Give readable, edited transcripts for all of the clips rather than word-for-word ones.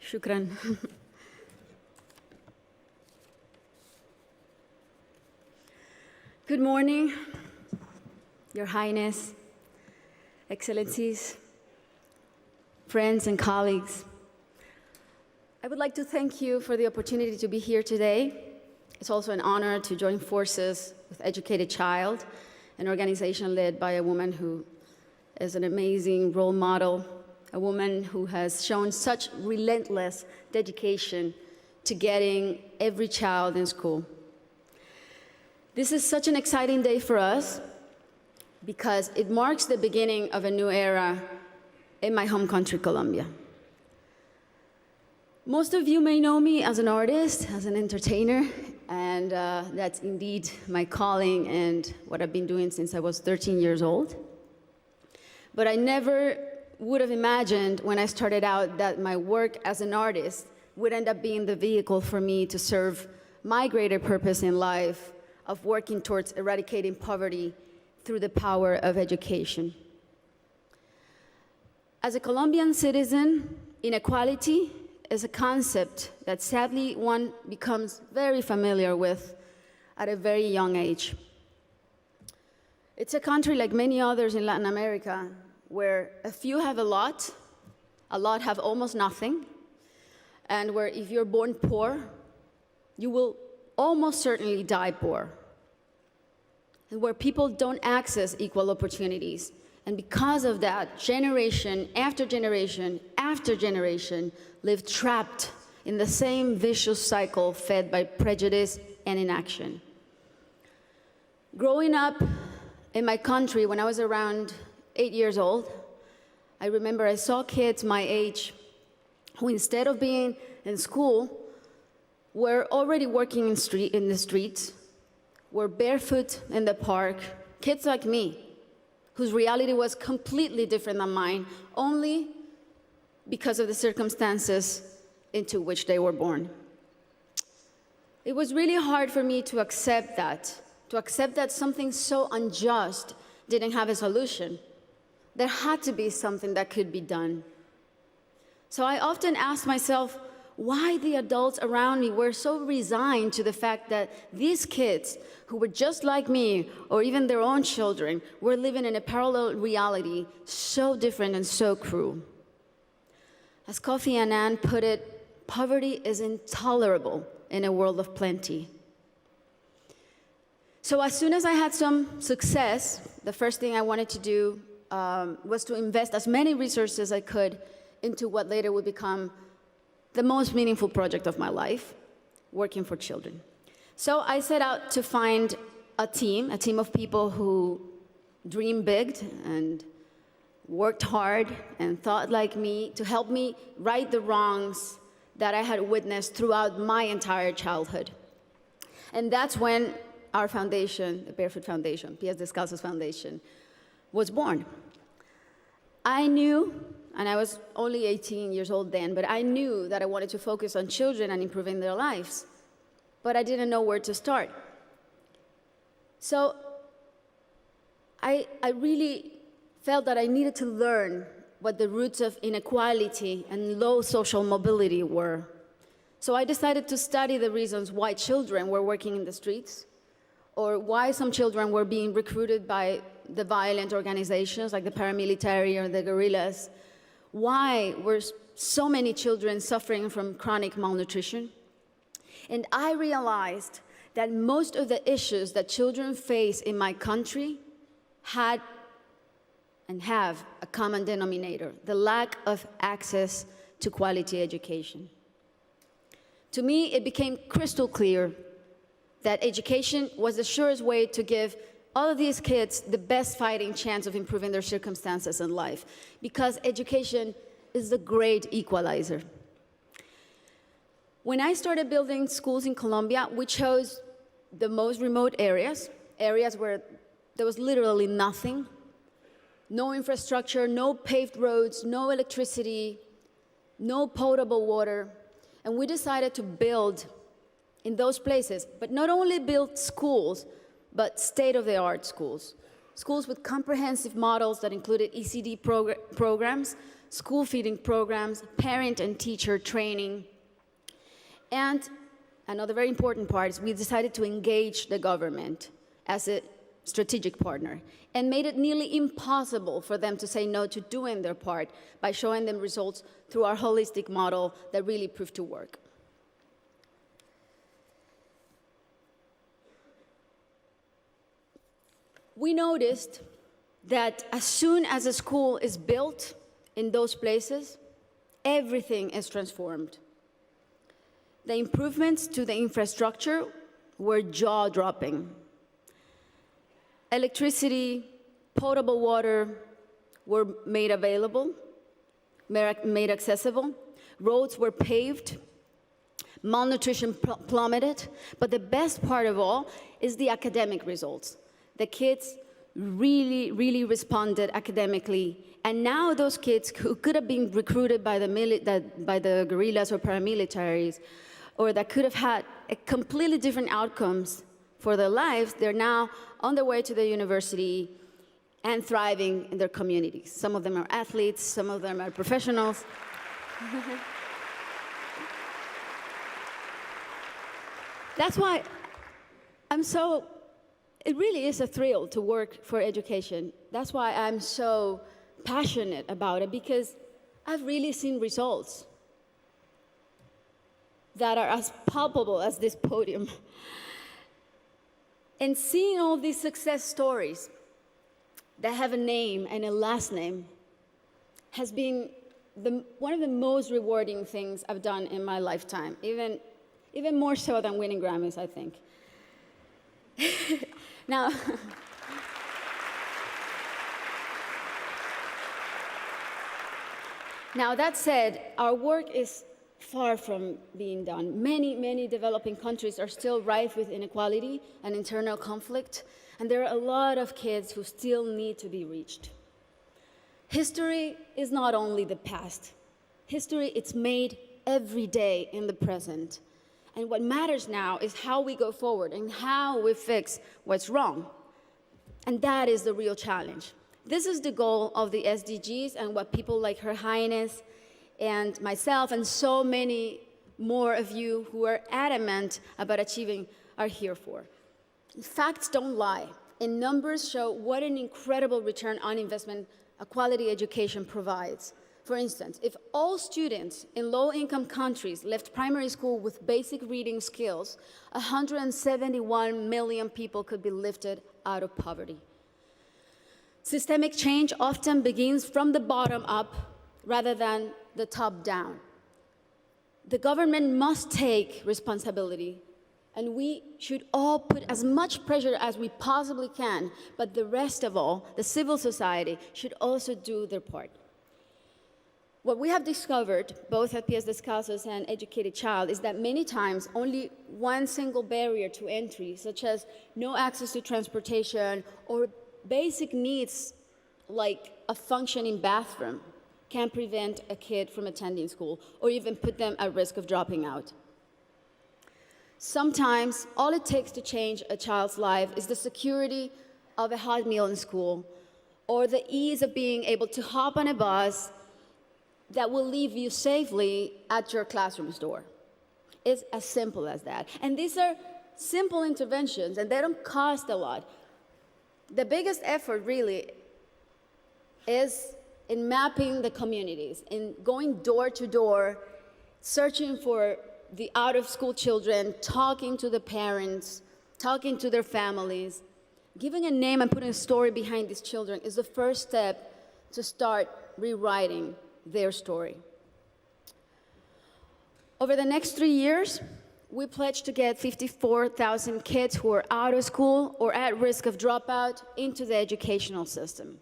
Shukran. Good morning, Your Highness, Excellencies, friends and colleagues. I would like to thank you for the opportunity to be here today. It's also an honor to join forces with Educated Child, an organization led by a woman who is an amazing role model, a woman who has shown such relentless dedication to getting every child in school. This is such an exciting day for us because it marks the beginning of a new era in my home country, Colombia. Most of you may know me as an artist, as an entertainer, and that's indeed my calling and what I've been doing since I was 13 years old. But I never would have imagined when I started out that my work as an artist would end up being the vehicle for me to serve my greater purpose in life of working towards eradicating poverty through the power of education. As a Colombian citizen, inequality is a concept that sadly one becomes very familiar with at a very young age. It's a country like many others in Latin America where a few have a lot have almost nothing, and where if you're born poor, you will almost certainly die poor, and where people don't access equal opportunities. And because of that, generation after generation after generation live trapped in the same vicious cycle fed by prejudice and inaction. Growing up in my country when I was around 8 years old, I remember I saw kids my age who, instead of being in school, were already working in the streets, were barefoot in the park, kids like me, whose reality was completely different than mine, only because of the circumstances into which they were born. It was really hard for me to accept that something so unjust didn't have a solution. There had to be something that could be done. So I often asked myself why the adults around me were so resigned to the fact that these kids, who were just like me, or even their own children, were living in a parallel reality so different and so cruel. As Kofi Annan put it, poverty is intolerable in a world of plenty. So as soon as I had some success, the first thing I wanted to do was to invest as many resources as I could into what later would become the most meaningful project of my life, working for children. So I set out to find a team of people who dreamed big and worked hard and thought like me to help me right the wrongs that I had witnessed throughout my entire childhood. And that's when our foundation, the Barefoot Foundation, Pies Descalzos Foundation, was born. I knew, and I was only 18 years old then, but I knew that I wanted to focus on children and improving their lives, but I didn't know where to start. So I really felt that I needed to learn what the roots of inequality and low social mobility were. So I decided to study the reasons why children were working in the streets, or why some children were being recruited by the violent organizations like the paramilitary or the guerrillas. Why were so many children suffering from chronic malnutrition? And I realized that most of the issues that children face in my country had and have a common denominator: the lack of access to quality education. To me, it became crystal clear that education was the surest way to give all of these kids the best fighting chance of improving their circumstances in life, because education is the great equalizer. When I started building schools in Colombia, we chose the most remote areas where there was literally nothing, no infrastructure, no paved roads, no electricity, no potable water, and we decided to build in those places, but not only build schools, but state-of-the-art schools. Schools with comprehensive models that included ECD programs, school feeding programs, parent and teacher training. And another very important part is we decided to engage the government as a strategic partner and made it nearly impossible for them to say no to doing their part by showing them results through our holistic model that really proved to work. We noticed that as soon as a school is built in those places, everything is transformed. The improvements to the infrastructure were jaw-dropping. Electricity, potable water were made available, made accessible. Roads were paved. Malnutrition plummeted. But the best part of all is the academic results. The kids really responded academically. And now those kids who could have been recruited by the guerrillas or paramilitaries, or that could have had a completely different outcomes for their lives, they're now on their way to the university and thriving in their communities. Some of them are athletes, some of them are professionals. That's why it really is a thrill to work for education. That's why I'm so passionate about it, because I've really seen results that are as palpable as this podium. And seeing all these success stories that have a name and a last name has been one of the most rewarding things I've done in my lifetime, even more so than winning Grammys, I think. Now, that said, our work is far from being done. Many developing countries are still rife with inequality and internal conflict, and there are a lot of kids who still need to be reached. History is not only the past. History, it's made every day in the present. And what matters now is how we go forward and how we fix what's wrong. And that is the real challenge. This is the goal of the SDGs and what people like Her Highness and myself and so many more of you who are adamant about achieving are here for. Facts don't lie, and numbers show what an incredible return on investment a quality education provides. For instance, if all students in low-income countries left primary school with basic reading skills, 171 million people could be lifted out of poverty. Systemic change often begins from the bottom up rather than the top down. The government must take responsibility, and we should all put as much pressure as we possibly can, but the rest of all, the civil society, should also do their part. What we have discovered, both at Pies Descalzos and Educated Child, is that many times only one single barrier to entry, such as no access to transportation or basic needs like a functioning bathroom, can prevent a kid from attending school or even put them at risk of dropping out. Sometimes, all it takes to change a child's life is the security of a hot meal in school or the ease of being able to hop on a bus that will leave you safely at your classroom's door. It's as simple as that. And these are simple interventions, and they don't cost a lot. The biggest effort, really, is in mapping the communities, in going door to door, searching for the out-of-school children, talking to the parents, talking to their families. Giving a name and putting a story behind these children is the first step to start rewriting their story. Over the next 3 years, we pledged to get 54,000 kids who are out of school or at risk of dropout into the educational system.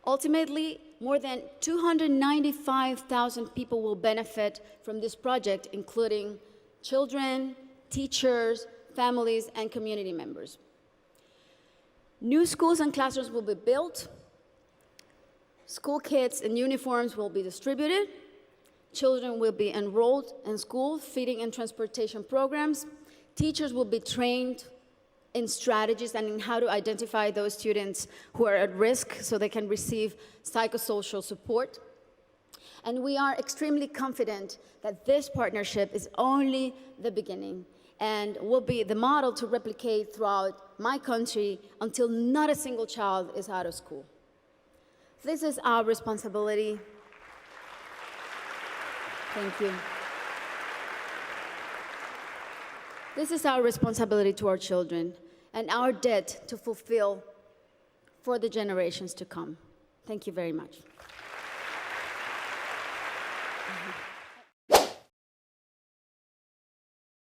Ultimately, more than 295,000 people will benefit from this project, including children, teachers, families, and community members. New schools and classrooms will be built. School kits and uniforms will be distributed. Children will be enrolled in school, feeding and transportation programs. Teachers will be trained in strategies and in how to identify those students who are at risk so they can receive psychosocial support. And we are extremely confident that this partnership is only the beginning and will be the model to replicate throughout my country until not a single child is out of school. This is our responsibility. Thank you. This is our responsibility to our children and our debt to fulfill for the generations to come. Thank you very much.